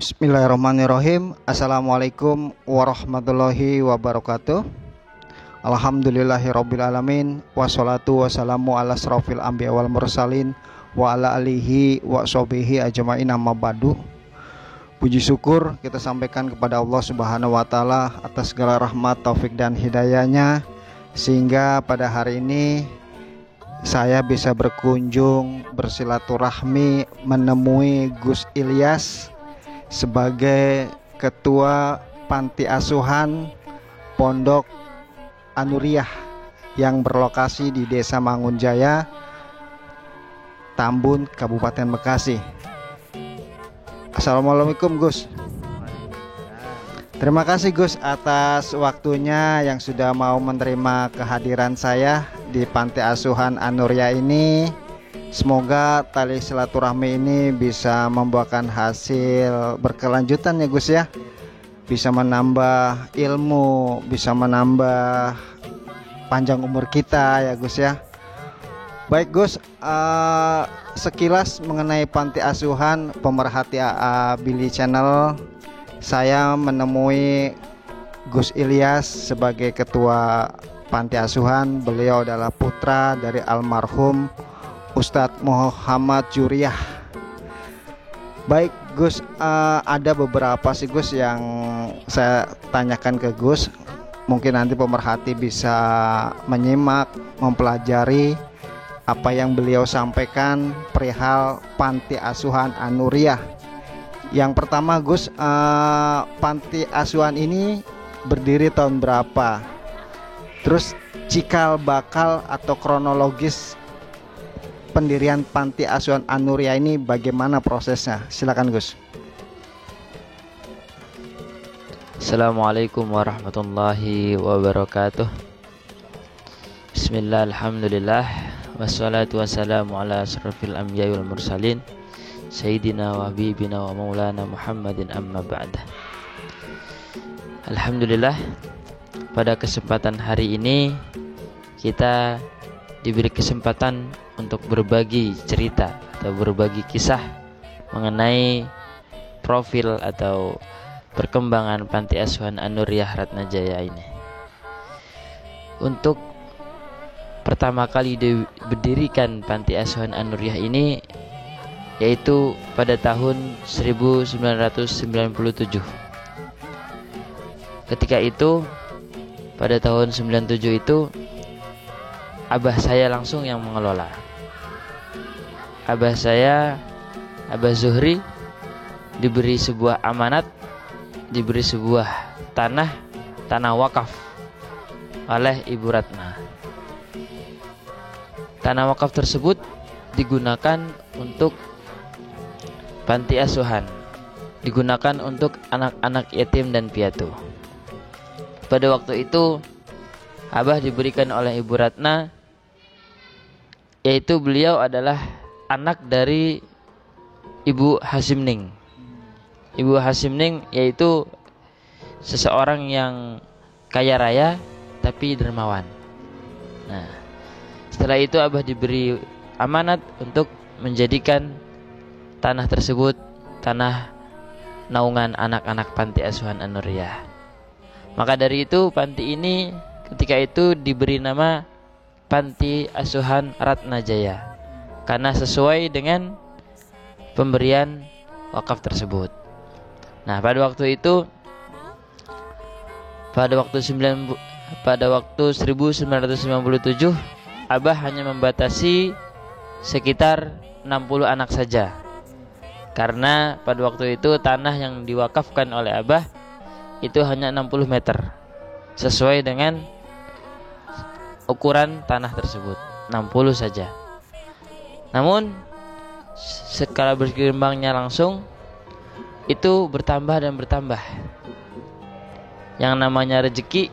Bismillahirrahmanirrahim. Assalamualaikum warahmatullahi wabarakatuh. Alhamdulillahirrabbilalamin. Wassalatu wassalamu ala asrofil anbiya wal mursalin wa ala alihi wa sahbihi ajma'in, amma ba'du. Puji syukur kita sampaikan kepada Allah Subhanahu wa taala atas segala rahmat, taufik dan hidayahnya, sehingga pada hari ini saya bisa berkunjung bersilaturahmi menemui Gus Ilyas sebagai Ketua Panti Asuhan Pondok An-Nuriyah yang berlokasi di Desa Mangunjaya, Tambun, Kabupaten Bekasi. Assalamualaikum Gus. Terima kasih Gus atas waktunya yang sudah mau menerima kehadiran saya di Panti Asuhan An-Nuriyah ini. Semoga tali silaturahmi ini bisa membuahkan hasil berkelanjutan ya Gus ya. Bisa menambah ilmu, bisa menambah panjang umur kita ya Gus ya. Baik Gus, sekilas mengenai Panti Asuhan Pemerhati AA Billy Channel, saya menemui Gus Ilyas sebagai Ketua Panti Asuhan. Beliau adalah putra dari almarhum Ustadz Muhammad Juriyah. Baik Gus, ada beberapa sih Gus yang saya tanyakan ke Gus. Mungkin nanti pemerhati bisa menyimak, mempelajari apa yang beliau sampaikan perihal Panti Asuhan An-Nuriyah. Yang pertama Gus, Panti Asuhan ini berdiri tahun berapa? Terus cikal bakal atau kronologis pendirian Panti Asuhan An-Nuriyah ini bagaimana prosesnya? Silakan Gus. Assalamualaikum warahmatullahi wabarakatuh. Bismillah, alhamdulillah, wassalatu wassalamu ala asrofil anbiya wal mursalin Sayyidina wa habibina wa maulana Muhammadin, amma ba'dah. Alhamdulillah, pada kesempatan hari ini kita diberi kesempatan untuk berbagi cerita atau berbagi kisah mengenai profil atau perkembangan Panti Asuhan An-Nuriyah Ratnajaya ini. Untuk pertama kali diberdirikan Panti Asuhan An-Nuriyah ini yaitu pada tahun 1997. Ketika itu pada tahun 97 itu abah saya langsung yang mengelola. Abah saya, Abah Zuhri, diberi sebuah amanat, diberi sebuah tanah wakaf oleh Ibu Ratna. Tanah wakaf tersebut digunakan untuk panti asuhan, digunakan untuk anak-anak yatim dan piatu. Pada waktu itu abah diberikan oleh Ibu Ratna, yaitu beliau adalah anak dari Ibu Hasimning. Ibu Hasimning yaitu seseorang yang kaya raya tapi dermawan. Nah, setelah itu abah diberi amanat untuk menjadikan tanah tersebut tanah naungan anak-anak Panti Asuhan An-Nuriyah. Maka dari itu panti ini ketika itu diberi nama Panti Asuhan Ratnajaya karena sesuai dengan pemberian wakaf tersebut. Nah, pada waktu itu pada waktu 1997 abah hanya membatasi sekitar 60 anak saja. Karena pada waktu itu tanah yang diwakafkan oleh abah itu hanya 60 meter sesuai dengan ukuran tanah tersebut, 60 saja. Namun skala berkembangnya langsung itu bertambah dan bertambah. Yang namanya rezeki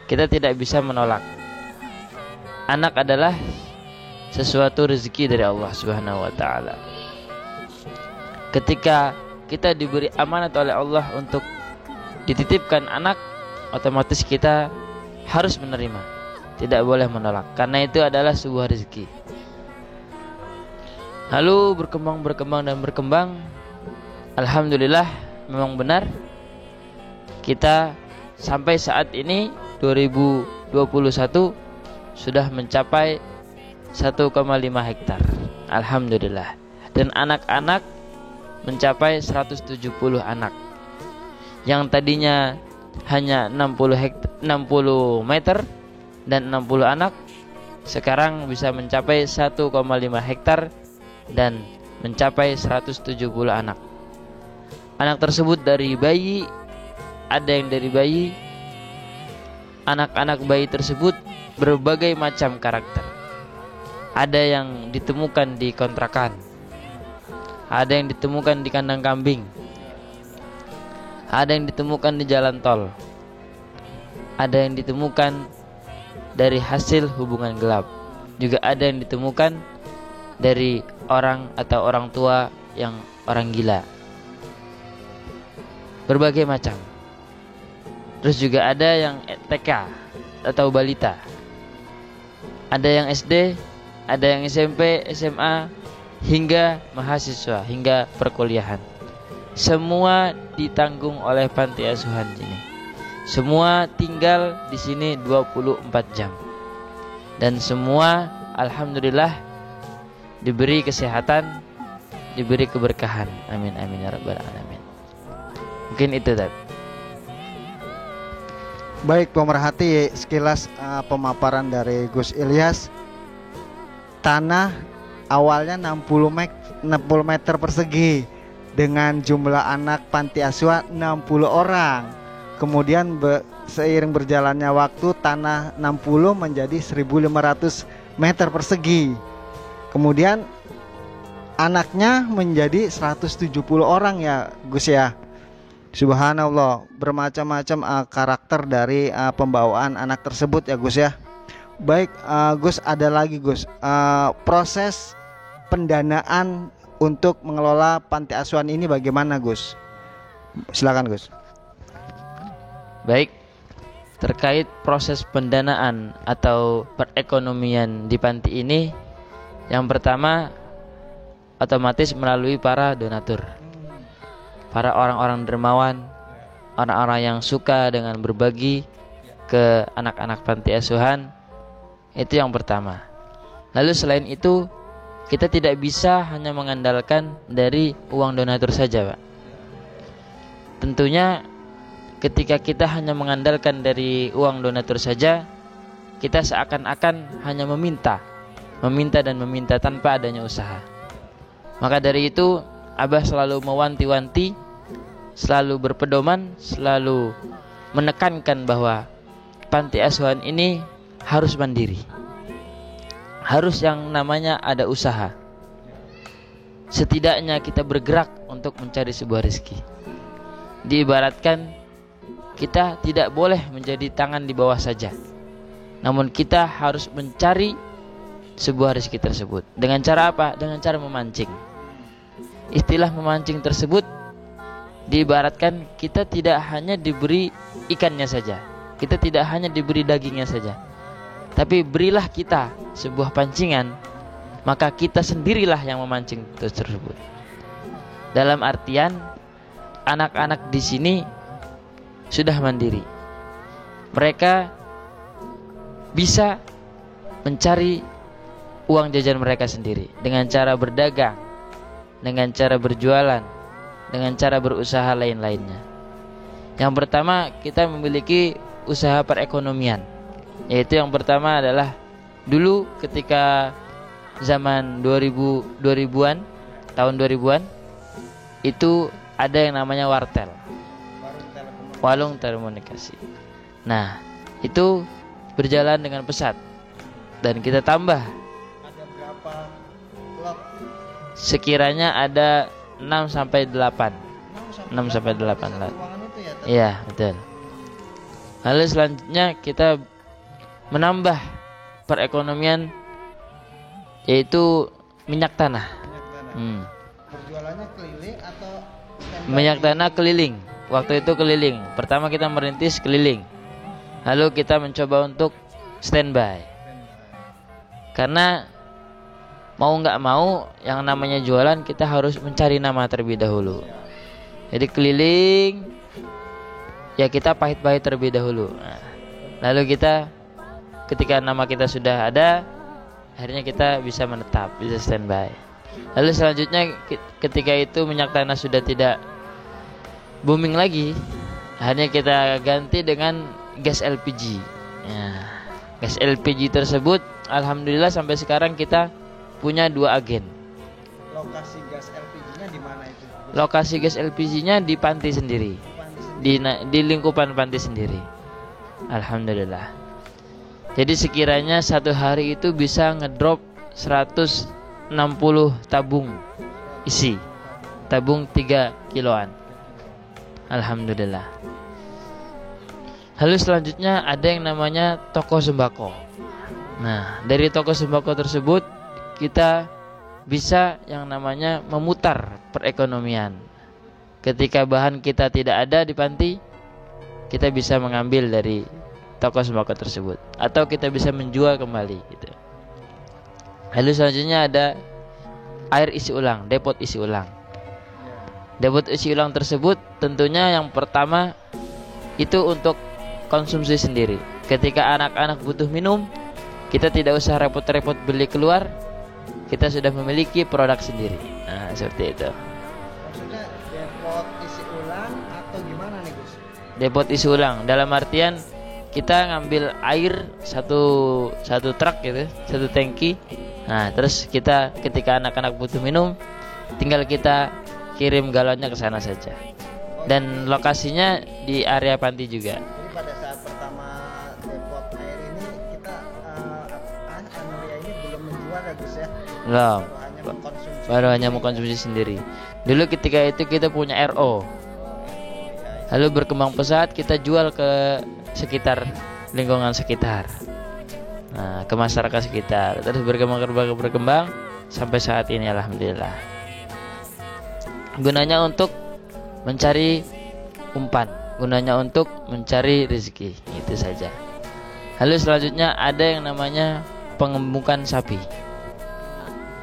kita tidak bisa menolak. Anak adalah sesuatu rezeki dari Allah Subhanahu wa taala. Ketika kita diberi amanat oleh Allah untuk dititipkan anak, otomatis kita harus menerima, tidak boleh menolak, karena itu adalah sebuah rezeki. Lalu berkembang alhamdulillah memang benar kita sampai saat ini 2021 sudah mencapai 1,5 hektar. Alhamdulillah. Dan anak-anak mencapai 170 anak. Yang tadinya hanya 60 meter dan 60 anak sekarang bisa mencapai 1,5 hektar dan mencapai 170 anak. Anak tersebut dari bayi, ada yang dari bayi. Anak-anak bayi tersebut berbagai macam karakter. Ada yang ditemukan di kontrakan, ada yang ditemukan di kandang kambing, ada yang ditemukan di jalan tol, ada yang ditemukan dari hasil hubungan gelap, juga ada yang ditemukan dari orang atau orang tua yang orang gila. Berbagai macam. Terus juga ada yang TK atau balita, ada yang SD, ada yang SMP, SMA, hingga mahasiswa, hingga perkuliahan. Semua ditanggung oleh panti asuhan ini. Semua tinggal di sini 24 jam. Dan semua alhamdulillah diberi kesehatan, diberi keberkahan. Amin amin ya rabbal alamin. Mungkin itu tadi. Baik pemerhati, sekilas pemaparan dari Gus Ilyas. Tanah awalnya 60 meter persegi dengan jumlah anak panti asuhan 60 orang. Kemudian seiring berjalannya waktu tanah 60 menjadi 1.500 meter persegi. Kemudian anaknya menjadi 170 orang ya Gus ya. Subhanallah, bermacam-macam karakter dari pembawaan anak tersebut ya Gus ya. Baik Gus, ada lagi Gus, proses pendanaan untuk mengelola panti asuhan ini bagaimana Gus? Silakan Gus. Baik, terkait proses pendanaan atau perekonomian di panti ini, yang pertama otomatis melalui para donatur, para orang-orang dermawan, orang-orang yang suka dengan berbagi ke anak-anak panti asuhan. Itu yang pertama. Lalu selain itu, kita tidak bisa hanya mengandalkan dari uang donatur saja, Pak. Tentunya ketika kita hanya mengandalkan dari uang donatur saja, kita seakan-akan hanya meminta dan meminta tanpa adanya usaha. Maka dari itu, Abah selalu mewanti-wanti, selalu berpedoman, selalu menekankan bahwa panti asuhan ini harus mandiri, harus yang namanya ada usaha. Setidaknya kita bergerak untuk mencari sebuah rezeki. Diibaratkan kita tidak boleh menjadi tangan di bawah saja, namun kita harus mencari sebuah rezeki tersebut. Dengan cara apa? Dengan cara memancing. Istilah memancing tersebut diibaratkan kita tidak hanya diberi ikannya saja, kita tidak hanya diberi dagingnya saja, tapi berilah kita sebuah pancingan, maka kita sendirilah yang memancing tersebut. Dalam artian anak-anak di sini sudah mandiri. Mereka bisa mencari uang jajan mereka sendiri dengan cara berdagang, dengan cara berjualan, dengan cara berusaha lain-lainnya. Yang pertama, kita memiliki usaha perekonomian. Yaitu yang pertama adalah dulu ketika zaman 2000-an, tahun 2000-an, itu ada yang namanya wartel, warung telekomunikasi. Nah, itu berjalan dengan pesat dan kita tambah. Ada berapa lot? Sekiranya ada 6 sampai 8 lot. Iya, betul. Lalu selanjutnya kita menambah perekonomian, yaitu minyak tanah. Berjualannya keliling atau minyak tanah keliling. Waktu itu keliling. Pertama kita merintis keliling, lalu kita mencoba untuk standby. Karena mau nggak mau, yang namanya jualan kita harus mencari nama terlebih dahulu. Jadi keliling, ya kita pahit-pahit terlebih dahulu. Nah, lalu kita ketika nama kita sudah ada, akhirnya kita bisa menetap, bisa standby. Lalu selanjutnya ketika itu minyak tanah sudah tidak booming lagi, akhirnya kita ganti dengan gas LPG. Ya, gas LPG tersebut alhamdulillah sampai sekarang kita punya 2 agen. Lokasi gas LPG-nya di mana itu? Lokasi gas LPG-nya di panti sendiri. Di lingkupan panti sendiri. Alhamdulillah. Jadi sekiranya satu hari itu bisa ngedrop 160 tabung isi. Tabung 3 kiloan. Alhamdulillah. Lalu selanjutnya ada yang namanya toko sembako. Nah, dari toko sembako tersebut kita bisa yang namanya memutar perekonomian. Ketika bahan kita tidak ada di panti, kita bisa mengambil dari toko sembako tersebut, atau kita bisa menjual kembali gitu. Lalu selanjutnya ada air isi ulang, depot isi ulang. Depot isi ulang tersebut tentunya yang pertama itu untuk konsumsi sendiri. Ketika anak-anak butuh minum, kita tidak usah repot-repot beli keluar, kita sudah memiliki produk sendiri. Nah, seperti itu. Maksudnya depot isi ulang atau gimana nih Gus? Depot isi ulang dalam artian kita ngambil air satu truk gitu, satu tangki. Nah, terus kita ketika anak-anak butuh minum, tinggal kita kirim galonnya ke sana saja. Dan lokasinya di area panti juga. Jadi pada saat pertama depot air ini kita Anuria ini belum menjual ya Gus ya? Belum. Baru Hanya mengkonsumsi sendiri. Dulu ketika itu kita punya RO. Lalu berkembang pesat, kita jual ke sekitar lingkungan sekitar. Nah, ke masyarakat sekitar. Terus berkembang sampai saat ini alhamdulillah. Gunanya untuk mencari umpan, gunanya untuk mencari rezeki, itu saja. Lalu selanjutnya ada yang namanya pengemukan sapi.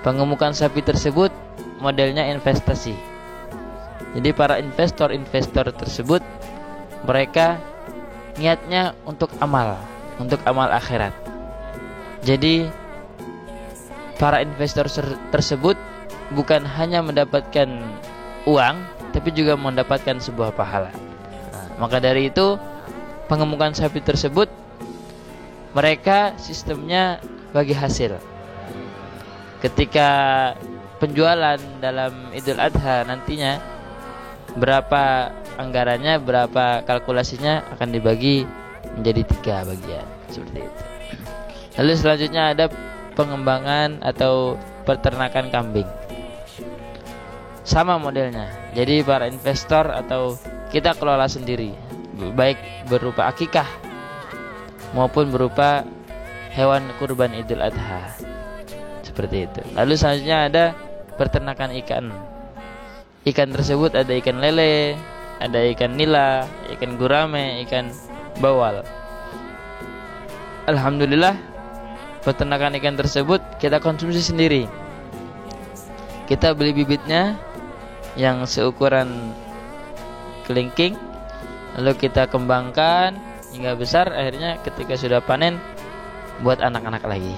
Pengemukan sapi tersebut modelnya investasi. Jadi para investor tersebut mereka niatnya untuk amal akhirat. Jadi para investor tersebut bukan hanya mendapatkan uang, tapi juga mendapatkan sebuah pahala. Nah, maka dari itu pengemukan sapi tersebut mereka sistemnya bagi hasil. Ketika penjualan dalam Idul Adha nantinya, berapa anggarannya, berapa kalkulasinya akan dibagi menjadi 3 bagian seperti itu. Lalu selanjutnya ada pengembangan atau peternakan kambing. Sama modelnya. Jadi para investor atau kita kelola sendiri, baik berupa akikah maupun berupa hewan kurban Idul Adha. Seperti itu. Lalu selanjutnya ada peternakan ikan. Ikan tersebut ada ikan lele, ada ikan nila, ikan gurame, ikan bawal. Alhamdulillah, peternakan ikan tersebut kita konsumsi sendiri. Kita beli bibitnya yang seukuran kelingking, lalu kita kembangkan hingga besar. Akhirnya ketika sudah panen, buat anak-anak lagi.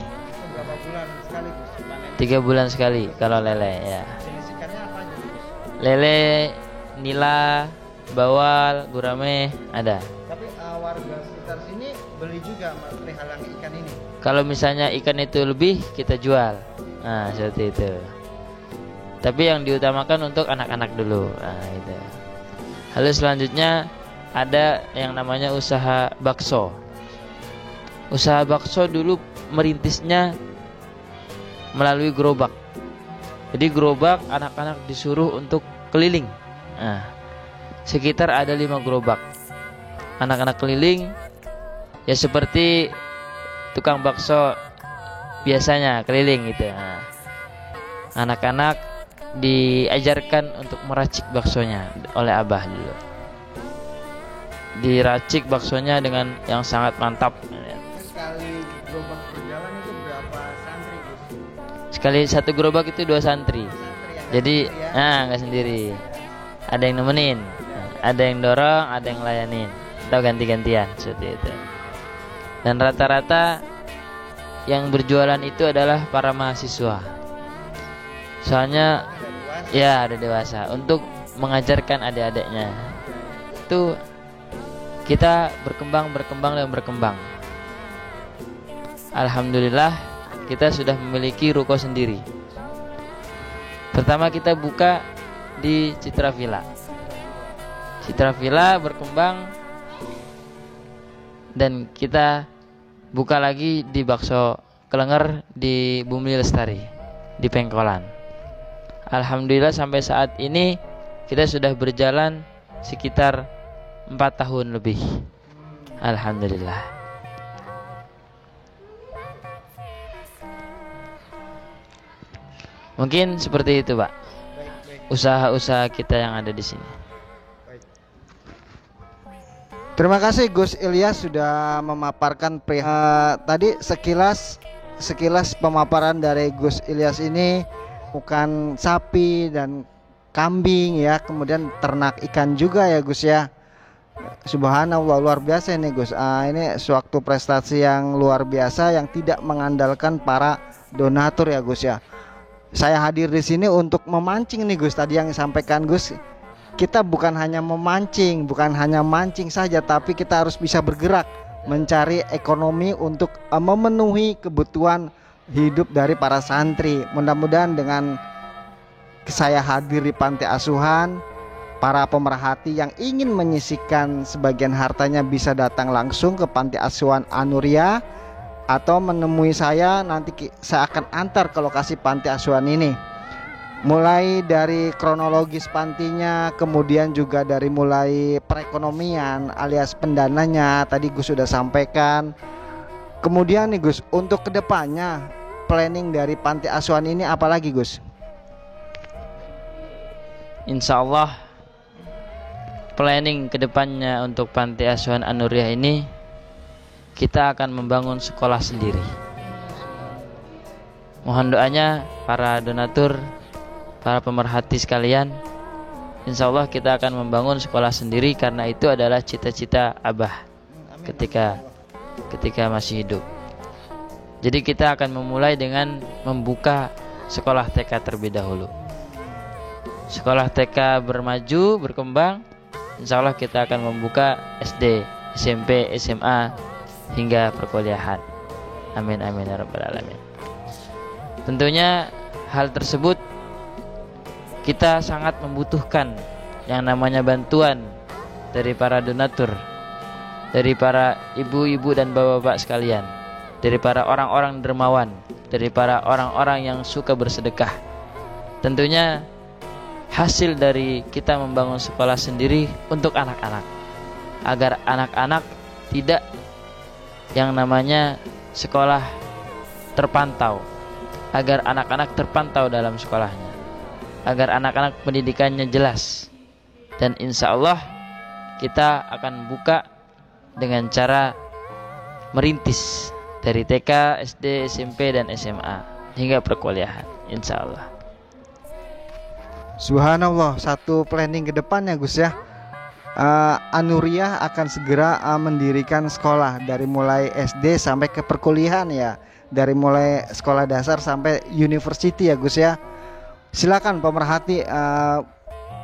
Berapa bulan sekali Gus panen? 3 bulan sekali kalau lele ya. Jenis ikannya apa aja Gus? Lele, nila, bawal, gurame ada. Tapi warga sekitar sini beli juga perihal ikan ini. Kalau misalnya ikan itu lebih, kita jual. Nah, seperti itu. Tapi yang diutamakan untuk anak-anak dulu. Nah, gitu. Lalu selanjutnya ada yang namanya usaha bakso. Usaha bakso dulu merintisnya melalui gerobak. Jadi gerobak anak-anak disuruh untuk keliling. Nah, sekitar ada 5 gerobak. Anak-anak keliling ya seperti tukang bakso biasanya keliling gitu. Nah, anak-anak diajarkan untuk meracik baksonya oleh abah dulu. Diracik baksonya dengan yang sangat mantap. Sekali gerobak berjalan itu berapa santri Gus? Sekali satu gerobak itu 2 santri. Santri yang Jadi nggak sendiri ya? nggak sendiri. ada yang nemenin, ada yang dorong, ada yang layanin, atau ganti-gantian seperti itu. Dan rata-rata yang berjualan itu adalah para mahasiswa. Soalnya ya ada dewasa untuk mengajarkan adik-adiknya. Itu kita berkembang dan berkembang. Alhamdulillah kita sudah memiliki ruko sendiri. Pertama kita buka di Citra Villa. Citra Villa berkembang dan kita buka lagi di Bakso Kelenger di Bumi Lestari di Pengkolan. Alhamdulillah sampai saat ini kita sudah berjalan sekitar 4 tahun lebih. Alhamdulillah. Mungkin seperti itu, Pak. Usaha-usaha kita yang ada di sini. Terima kasih Gus Ilyas sudah memaparkan tadi sekilas pemaparan dari Gus Ilyas ini bukan sapi dan kambing ya, kemudian ternak ikan juga ya Gus ya. Subhanallah, luar biasa ini Gus. Ini suatu prestasi yang luar biasa yang tidak mengandalkan para donatur ya Gus ya. Saya hadir di sini untuk memancing nih Gus. Tadi yang disampaikan Gus, kita bukan hanya memancing, bukan hanya mancing saja, tapi kita harus bisa bergerak mencari ekonomi untuk memenuhi kebutuhan hidup dari para santri. Mudah-mudahan dengan saya hadir di panti asuhan, para pemerhati yang ingin menyisihkan sebagian hartanya bisa datang langsung ke panti asuhan An-Nuriyah atau menemui saya. Nanti saya akan antar ke lokasi panti asuhan ini, mulai dari kronologis pantinya, kemudian juga dari mulai perekonomian alias pendananya tadi Gus sudah sampaikan. Kemudian nih Gus, untuk kedepannya planning dari panti asuhan ini apa lagi Gus? Insya Allah planning kedepannya untuk panti asuhan An-Nuriyah ini, kita akan membangun sekolah sendiri. Mohon doanya para donatur, para pemerhati sekalian. Insya Allah kita akan membangun sekolah sendiri karena itu adalah cita-cita Abah ketika masih hidup. Jadi kita akan memulai dengan membuka sekolah TK terlebih dahulu. Sekolah TK bermaju, berkembang, insya Allah kita akan membuka SD, SMP, SMA hingga perkuliahan. Amin amin ya rabbal alamin. Tentunya hal tersebut kita sangat membutuhkan yang namanya bantuan dari para donatur, dari para ibu-ibu dan bapak-bapak sekalian, dari para orang-orang dermawan, dari para orang-orang yang suka bersedekah. Tentunya hasil dari kita membangun sekolah sendiri untuk anak-anak, agar anak-anak tidak yang namanya sekolah terpantau, agar anak-anak terpantau dalam sekolahnya, agar anak-anak pendidikannya jelas. Dan insya Allah kita akan buka dengan cara merintis dari TK, SD, SMP, dan SMA hingga perkuliahan, insya Allah. Subhanallah, satu planning ke depannya Gus ya. An-Nuriyah akan segera mendirikan sekolah dari mulai SD sampai ke perkuliahan ya, dari mulai sekolah dasar sampai university ya Gus ya. Silakan pemerhati,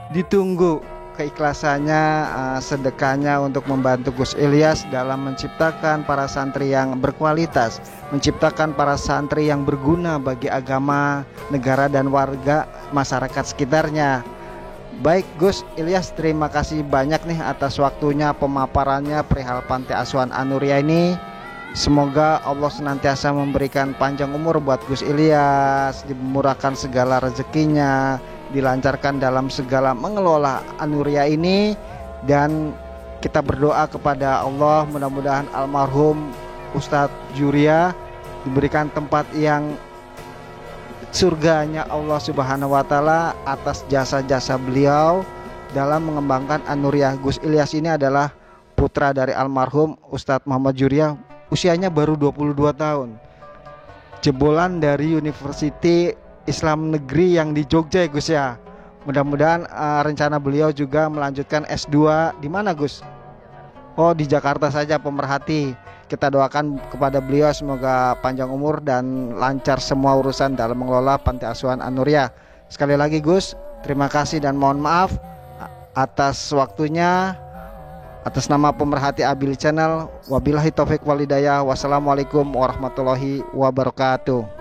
ditunggu keikhlasannya, sedekahnya untuk membantu Gus Ilyas dalam menciptakan para santri yang berkualitas, menciptakan para santri yang berguna bagi agama, negara, dan warga masyarakat sekitarnya. Baik Gus Ilyas, terima kasih banyak nih atas waktunya, pemaparannya perihal panti asuhan An-Nuriyah ini. Semoga Allah senantiasa memberikan panjang umur buat Gus Ilyas, dimurahkan segala rezekinya, dilancarkan dalam segala mengelola An-Nuriyah ini. Dan kita berdoa kepada Allah, mudah-mudahan almarhum Ustadz Juria diberikan tempat yang surganya Allah Subhanahu wa Ta'ala atas jasa-jasa beliau dalam mengembangkan An-Nuriyah. Gus Ilyas ini adalah putra dari almarhum Ustadz Muhammad Juria, usianya baru 22 tahun, jebolan dari University Islam Negeri yang di Jogja ya Gus ya. Mudah-mudahan rencana beliau juga melanjutkan S2 di mana, Gus? Oh, di Jakarta saja pemerhati. Kita doakan kepada beliau semoga panjang umur dan lancar semua urusan dalam mengelola Panti Asuhan An-Nuriyah. Sekali lagi Gus, terima kasih dan mohon maaf atas waktunya. Atas nama pemerhati Abil Channel, wabillahi taufik walhidayah. Wassalamualaikum warahmatullahi wabarakatuh.